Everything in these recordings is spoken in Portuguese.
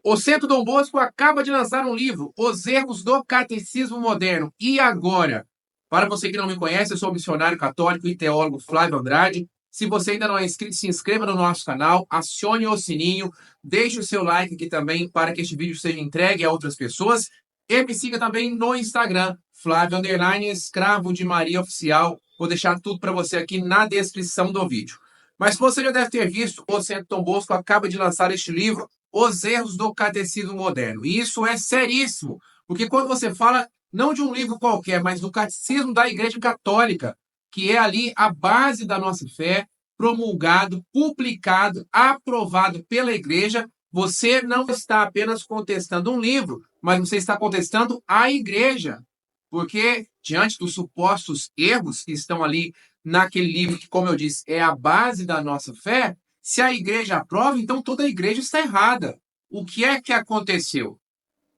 O Centro Dom Bosco acaba de lançar um livro, Os Erros do Catecismo Moderno. E agora? Para você que não me conhece, eu sou o missionário católico e teólogo Flávio Andrade. Se você ainda não é inscrito, se inscreva no nosso canal, acione o sininho, deixe o seu like aqui também para que este vídeo seja entregue a outras pessoas. E me siga também no Instagram, Flávio Escravo de Maria Oficial. Vou deixar tudo para você aqui na descrição do vídeo. Mas você já deve ter visto, o Centro Dom Bosco acaba de lançar este livro, Os Erros do Catecismo Moderno. E isso é seríssimo, porque quando você fala não de um livro qualquer, mas do Catecismo da Igreja Católica, que é ali a base da nossa fé, promulgado, publicado, aprovado pela Igreja, você não está apenas contestando um livro, mas você está contestando a Igreja. Porque, diante dos supostos erros que estão ali naquele livro, que, como eu disse, é a base da nossa fé, se a igreja aprova, então toda a igreja está errada. O que é que aconteceu?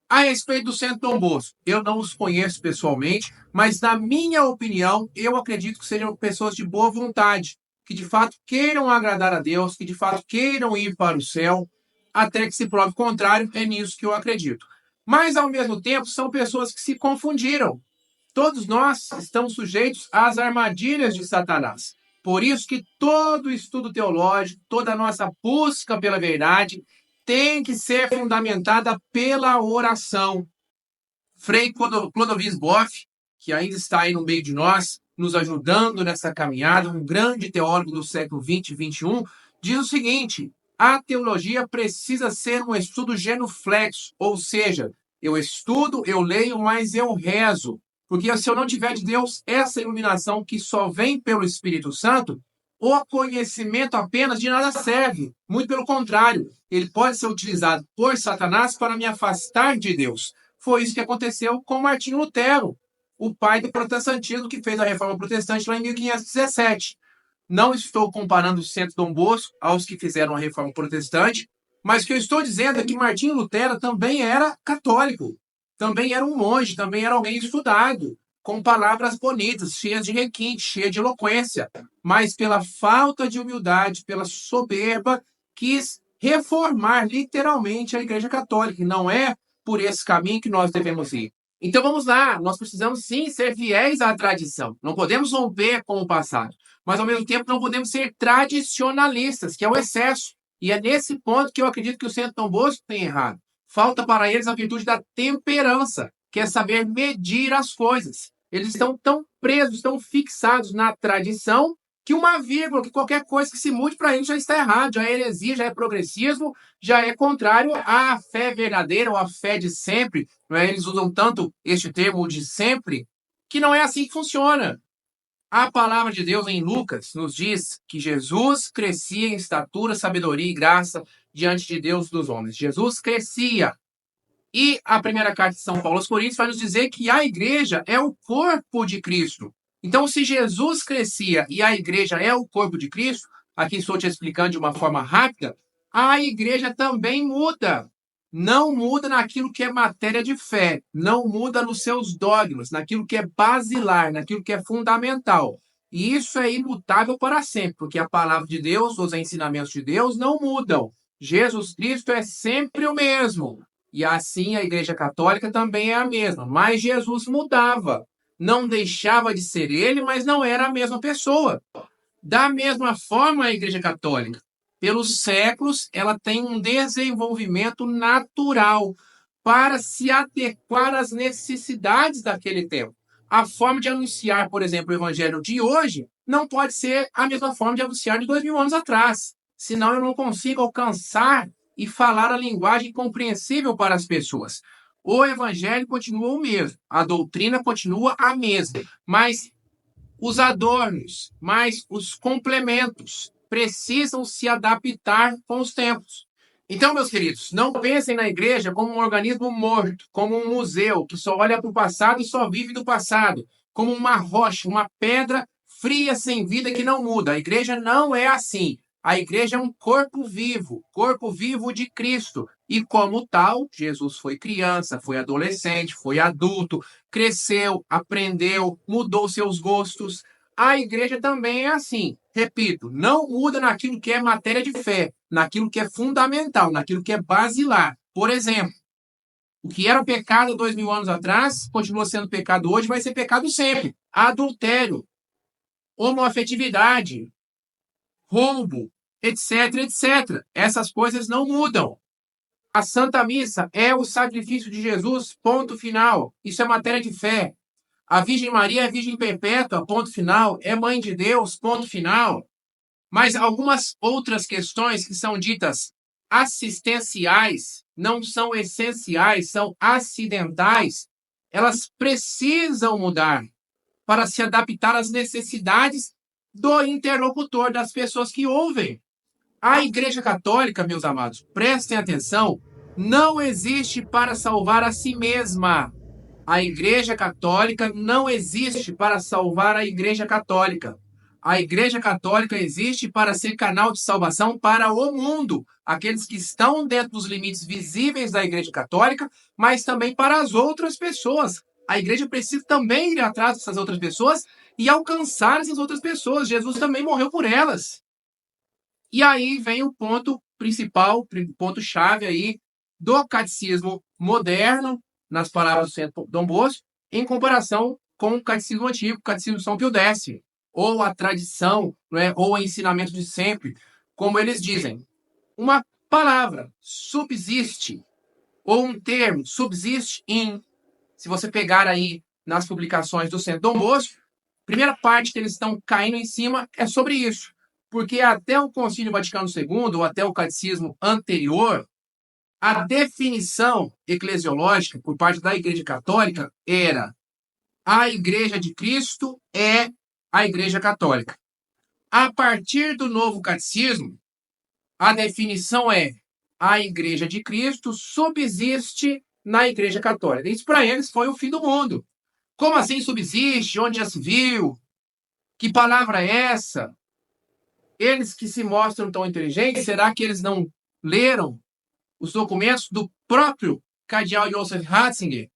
A respeito do Centro Dom Bosco, eu não os conheço pessoalmente, mas na minha opinião, eu acredito que sejam pessoas de boa vontade, que de fato queiram agradar a Deus, que de fato queiram ir para o céu, até que se prove o contrário, é nisso que eu acredito. Mas, ao mesmo tempo, são pessoas que se confundiram. Todos nós estamos sujeitos às armadilhas de Satanás. Por isso que todo estudo teológico, toda a nossa busca pela verdade tem que ser fundamentada pela oração. Frei Clodovis Boff, que ainda está aí no meio de nós, nos ajudando nessa caminhada, um grande teólogo do século XX e XXI, diz o seguinte: a teologia precisa ser um estudo genuflexo, ou seja, eu estudo, eu leio, mas eu rezo. Porque se eu não tiver de Deus essa iluminação que só vem pelo Espírito Santo, o conhecimento apenas de nada serve. Muito pelo contrário, ele pode ser utilizado por Satanás para me afastar de Deus. Foi isso que aconteceu com Martinho Lutero, o pai do protestantismo que fez a reforma protestante lá em 1517. Não estou comparando o Centro Dom Bosco aos que fizeram a reforma protestante, mas o que eu estou dizendo é que Martinho Lutero também era católico. Também era um monge, também era alguém estudado, com palavras bonitas, cheias de requinte, cheias de eloquência, mas pela falta de humildade, pela soberba, quis reformar literalmente a Igreja Católica. E não é por esse caminho que nós devemos ir. Então vamos lá, nós precisamos sim ser fiéis à tradição. Não podemos romper com o passado, mas ao mesmo tempo não podemos ser tradicionalistas, que é o excesso. E é nesse ponto que eu acredito que o Centro Dom Bosco tem errado. Falta para eles a virtude da temperança, que é saber medir as coisas. Eles estão tão presos, tão fixados na tradição, que uma vírgula, que qualquer coisa que se mude para eles já está errado, já é heresia, já é progressismo, já é contrário à fé verdadeira ou à fé de sempre. Não é? Eles usam tanto este termo de sempre, que não é assim que funciona. A palavra de Deus em Lucas nos diz que Jesus crescia em estatura, sabedoria e graça diante de Deus e dos homens. Jesus crescia. E a primeira carta de São Paulo aos Coríntios vai nos dizer que a igreja é o corpo de Cristo. Então, se Jesus crescia e a igreja é o corpo de Cristo, aqui estou te explicando de uma forma rápida, a igreja também muda. Não muda naquilo que é matéria de fé, não muda nos seus dogmas, naquilo que é basilar, naquilo que é fundamental. E isso é imutável para sempre, porque a palavra de Deus, os ensinamentos de Deus não mudam. Jesus Cristo é sempre o mesmo. E assim a Igreja Católica também é a mesma. Mas Jesus mudava. Não deixava de ser ele, mas não era a mesma pessoa. Da mesma forma, a Igreja Católica, pelos séculos, ela tem um desenvolvimento natural para se adequar às necessidades daquele tempo. A forma de anunciar, por exemplo, o Evangelho de hoje não pode ser a mesma forma de anunciar de 2000 anos atrás. Senão eu não consigo alcançar e falar a linguagem compreensível para as pessoas. O Evangelho continua o mesmo, a doutrina continua a mesma, mas os adornos, mais os complementos precisam se adaptar com os tempos. Então, meus queridos, não pensem na igreja como um organismo morto, como um museu que só olha para o passado e só vive do passado, como uma rocha, uma pedra fria sem vida que não muda. A igreja não é assim. A igreja é um corpo vivo de Cristo. E como tal, Jesus foi criança, foi adolescente, foi adulto, cresceu, aprendeu, mudou seus gostos. A igreja também é assim. Repito, não muda naquilo que é matéria de fé, naquilo que é fundamental, naquilo que é basilar. Por exemplo, o que era pecado 2000 anos atrás, continua sendo pecado hoje, vai ser pecado sempre. Adultério, homoafetividade, roubo, etc, etc. Essas coisas não mudam. A Santa Missa é o sacrifício de Jesus, ponto final. Isso é matéria de fé. A Virgem Maria é Virgem Perpétua, ponto final. É Mãe de Deus, ponto final. Mas algumas outras questões que são ditas assistenciais, não são essenciais, são acidentais, elas precisam mudar para se adaptar às necessidades do interlocutor, das pessoas que ouvem. A Igreja Católica, meus amados, prestem atenção, não existe para salvar a si mesma. A Igreja Católica não existe para salvar a Igreja Católica. A Igreja Católica existe para ser canal de salvação para o mundo, aqueles que estão dentro dos limites visíveis da Igreja Católica, mas também para as outras pessoas. A Igreja precisa também ir atrás dessas outras pessoas e alcançar essas outras pessoas. Jesus também morreu por elas. E aí vem o ponto principal, ponto-chave aí do catecismo moderno, nas palavras do Santo Dom Bosco, em comparação com o catecismo antigo, o catecismo de São Pio X, ou a tradição, né, ou o ensinamento de sempre, como eles dizem. Uma palavra subsiste, ou um termo subsiste em, se você pegar aí nas publicações do Santo Dom Bosco, a primeira parte que eles estão caindo em cima é sobre isso. Porque até o Concílio Vaticano II, ou até o catecismo anterior, a definição eclesiológica por parte da Igreja Católica era: a Igreja de Cristo é a Igreja Católica. A partir do novo catecismo, a definição é: a Igreja de Cristo subsiste na Igreja Católica. Isso para eles foi o fim do mundo. Como assim subsiste? Onde já se viu? Que palavra é essa? Eles que se mostram tão inteligentes, será que eles não leram os documentos do próprio cardeal Joseph Ratzinger,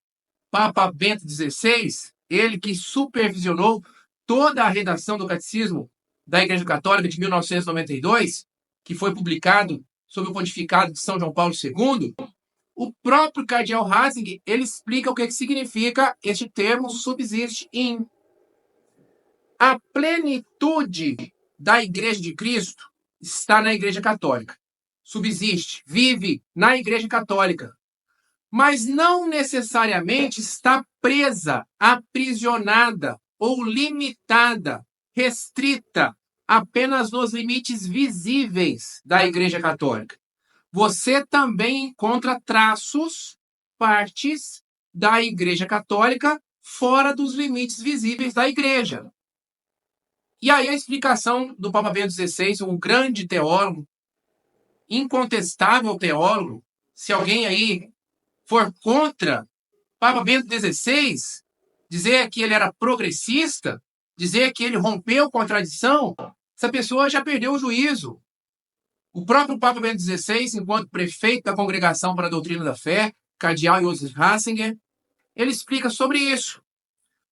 Papa Bento XVI, ele que supervisionou toda a redação do Catecismo da Igreja Católica de 1992, que foi publicado sob o pontificado de São João Paulo II? O próprio cardeal Ratzinger, ele explica o que significa este termo subsiste em. A plenitude da Igreja de Cristo está na Igreja Católica. Subsiste, vive na Igreja Católica. Mas não necessariamente está presa, aprisionada ou limitada, restrita apenas nos limites visíveis da Igreja Católica. Você também encontra traços, partes da Igreja Católica fora dos limites visíveis da Igreja. E aí a explicação do Papa Bento XVI, um grande teólogo, incontestável teólogo, se alguém aí for contra Papa Bento XVI, dizer que ele era progressista, dizer que ele rompeu com a tradição, essa pessoa já perdeu o juízo. O próprio Papa Bento XVI, enquanto prefeito da Congregação para a Doutrina da Fé, cardeal Joseph Ratzinger, ele explica sobre isso.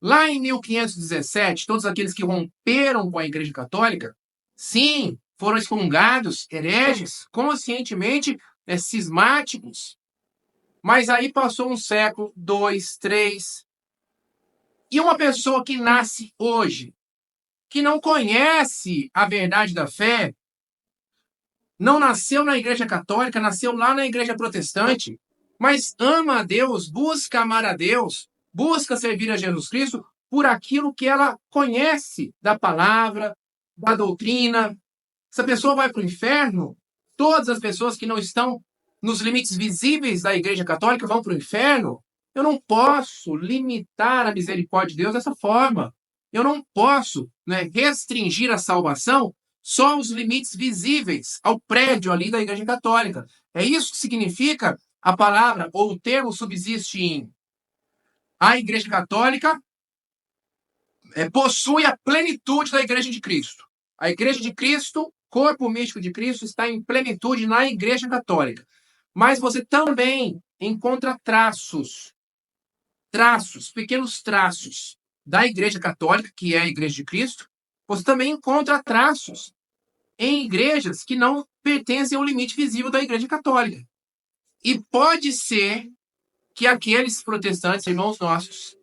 Lá em 1517, todos aqueles que romperam com a Igreja Católica, sim, foram excomungados, hereges, conscientemente cismáticos. Mas aí passou um século, 2, 3. E uma pessoa que nasce hoje, que não conhece a verdade da fé, não nasceu na Igreja Católica, nasceu lá na Igreja Protestante, mas ama a Deus, busca amar a Deus, busca servir a Jesus Cristo por aquilo que ela conhece da palavra, da doutrina. Essa pessoa vai para o inferno? Todas as pessoas que não estão nos limites visíveis da Igreja Católica vão para o inferno? Eu não posso limitar a misericórdia de Deus dessa forma. Eu não posso, né, restringir a salvação só aos limites visíveis, ao prédio ali da Igreja Católica. É isso que significa a palavra ou o termo subsiste em. A Igreja Católica possui a plenitude da Igreja de Cristo. A Igreja de Cristo, corpo místico de Cristo, está em plenitude na Igreja Católica. Mas você também encontra traços, pequenos traços da Igreja Católica, que é a Igreja de Cristo. Você também encontra traços em igrejas que não pertencem ao limite visível da Igreja Católica. E pode ser que aqueles protestantes, irmãos nossos,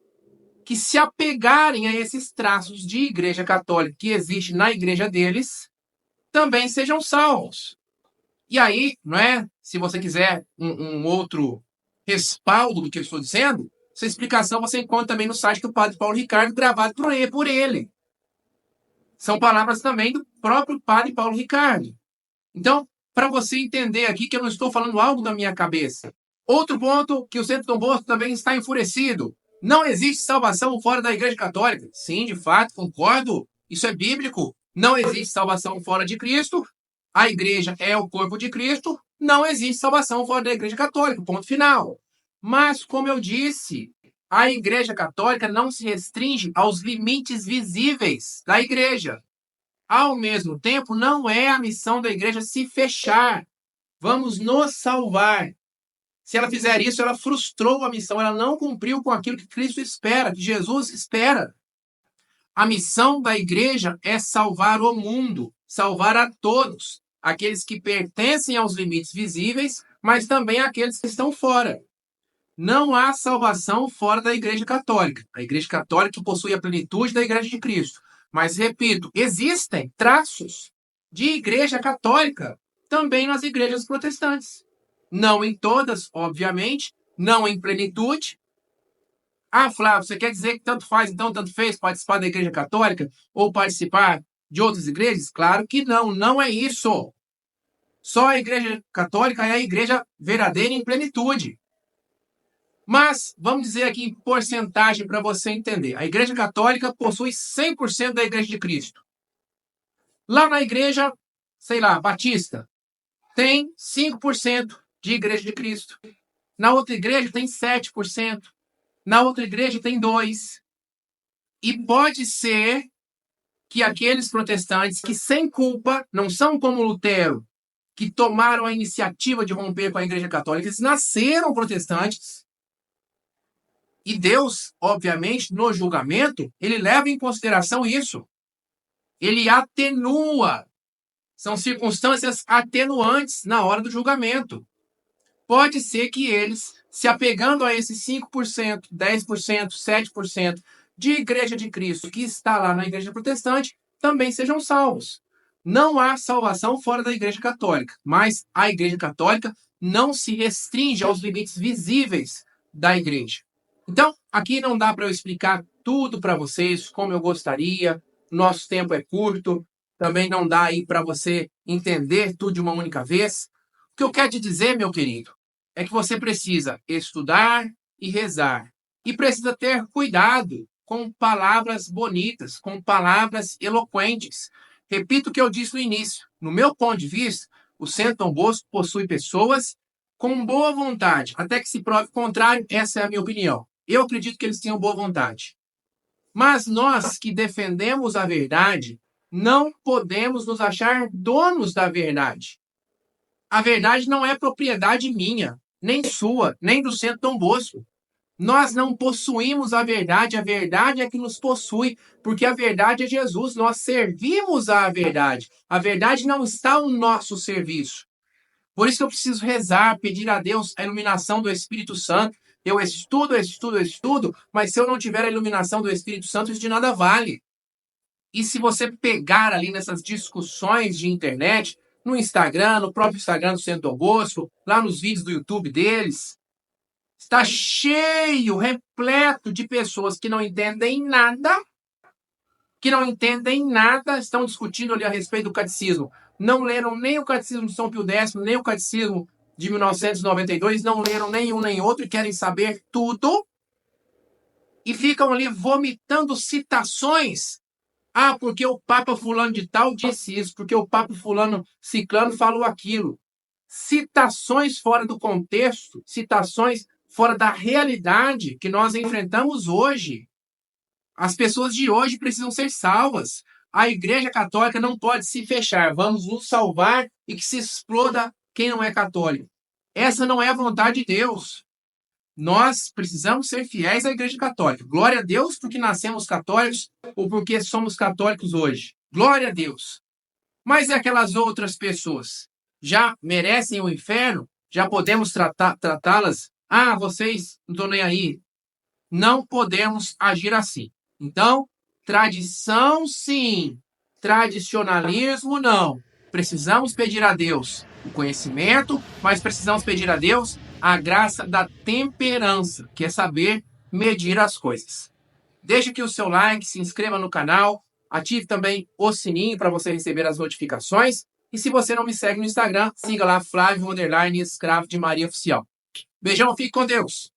que se apegarem a esses traços de igreja católica que existe na igreja deles, também sejam salvos. E aí, não é? Se você quiser um outro respaldo do que eu estou dizendo, essa explicação você encontra também no site do Padre Paulo Ricardo, gravado por ele. São palavras também do próprio Padre Paulo Ricardo. Então, para você entender aqui que eu não estou falando algo da minha cabeça. Outro ponto que o Centro Dom Bosco também está enfurecido. Não existe salvação fora da Igreja Católica. Sim, de fato, concordo. Isso é bíblico. Não existe salvação fora de Cristo. A Igreja é o corpo de Cristo. Não existe salvação fora da Igreja Católica. Ponto final. Mas, como eu disse, a Igreja Católica não se restringe aos limites visíveis da Igreja. Ao mesmo tempo, não é a missão da igreja se fechar. Vamos nos salvar. Se ela fizer isso, ela frustrou a missão, ela não cumpriu com aquilo que Cristo espera, que Jesus espera. A missão da igreja é salvar o mundo, salvar a todos, aqueles que pertencem aos limites visíveis, mas também aqueles que estão fora. Não há salvação fora da Igreja Católica. A Igreja Católica possui a plenitude da Igreja de Cristo. Mas, repito, existem traços de Igreja Católica também nas igrejas protestantes. Não em todas, obviamente, não em plenitude. Ah, Flávio, você quer dizer que tanto faz, então, tanto fez participar da Igreja Católica ou participar de outras igrejas? Claro que não, não é isso. Só a Igreja Católica é a igreja verdadeira em plenitude. Mas, vamos dizer aqui em porcentagem para você entender. A Igreja Católica possui 100% da Igreja de Cristo. Lá na Igreja, sei lá, Batista, tem 5% de Igreja de Cristo. Na outra igreja tem 7%. Na outra igreja tem 2%. E pode ser que aqueles protestantes que sem culpa, não são como Lutero, que tomaram a iniciativa de romper com a Igreja Católica, eles nasceram protestantes. E Deus, obviamente, no julgamento, ele leva em consideração isso. Ele atenua. São circunstâncias atenuantes na hora do julgamento. Pode ser que eles, se apegando a esses 5%, 10%, 7% de Igreja de Cristo que está lá na Igreja Protestante, também sejam salvos. Não há salvação fora da Igreja Católica, mas a Igreja Católica não se restringe aos limites visíveis da Igreja. Então, aqui não dá para eu explicar tudo para vocês como eu gostaria. Nosso tempo é curto. Também não dá aí para você entender tudo de uma única vez. O que eu quero te dizer, meu querido, é que você precisa estudar e rezar. E precisa ter cuidado com palavras bonitas, com palavras eloquentes. Repito o que eu disse no início. No meu ponto de vista, o Centro Dom Bosco possui pessoas com boa vontade. Até que se prove o contrário, essa é a minha opinião. Eu acredito que eles tenham boa vontade. Mas nós que defendemos a verdade, não podemos nos achar donos da verdade. A verdade não é propriedade minha, nem sua, nem do Centro Dom Bosco. Nós não possuímos a verdade é que nos possui, porque a verdade é Jesus. Nós servimos à verdade. A verdade não está ao nosso serviço. Por isso que eu preciso rezar, pedir a Deus a iluminação do Espírito Santo. Eu estudo, mas se eu não tiver a iluminação do Espírito Santo, isso de nada vale. E se você pegar ali nessas discussões de internet, no Instagram, no próprio Instagram do Centro Dom Bosco, lá nos vídeos do YouTube deles, está cheio, repleto de pessoas que não entendem nada, estão discutindo ali a respeito do catecismo. Não leram nem o catecismo de São Pio X, nem o catecismo de 1992, não leram nenhum nem outro e querem saber tudo. E ficam ali vomitando citações. Ah, porque o Papa fulano de tal disse isso, porque o Papa fulano ciclano falou aquilo. Citações fora do contexto, citações fora da realidade que nós enfrentamos hoje. As pessoas de hoje precisam ser salvas. A Igreja Católica não pode se fechar. Vamos nos salvar e que se exploda quem não é católico. Essa não é a vontade de Deus. Nós precisamos ser fiéis à Igreja Católica. Glória a Deus porque nascemos católicos ou porque somos católicos hoje. Glória a Deus. Mas e aquelas outras pessoas? Já merecem o inferno? Já podemos tratá-las? Ah, vocês não estão nem aí. Não podemos agir assim. Então, tradição sim, tradicionalismo não. Precisamos pedir a Deus o conhecimento, mas precisamos pedir a Deus a graça da temperança, que é saber medir as coisas. Deixe aqui o seu like, se inscreva no canal, ative também o sininho para você receber as notificações. E se você não me segue no Instagram, siga lá Flávio_Escravo de Maria Oficial. Beijão, fique com Deus!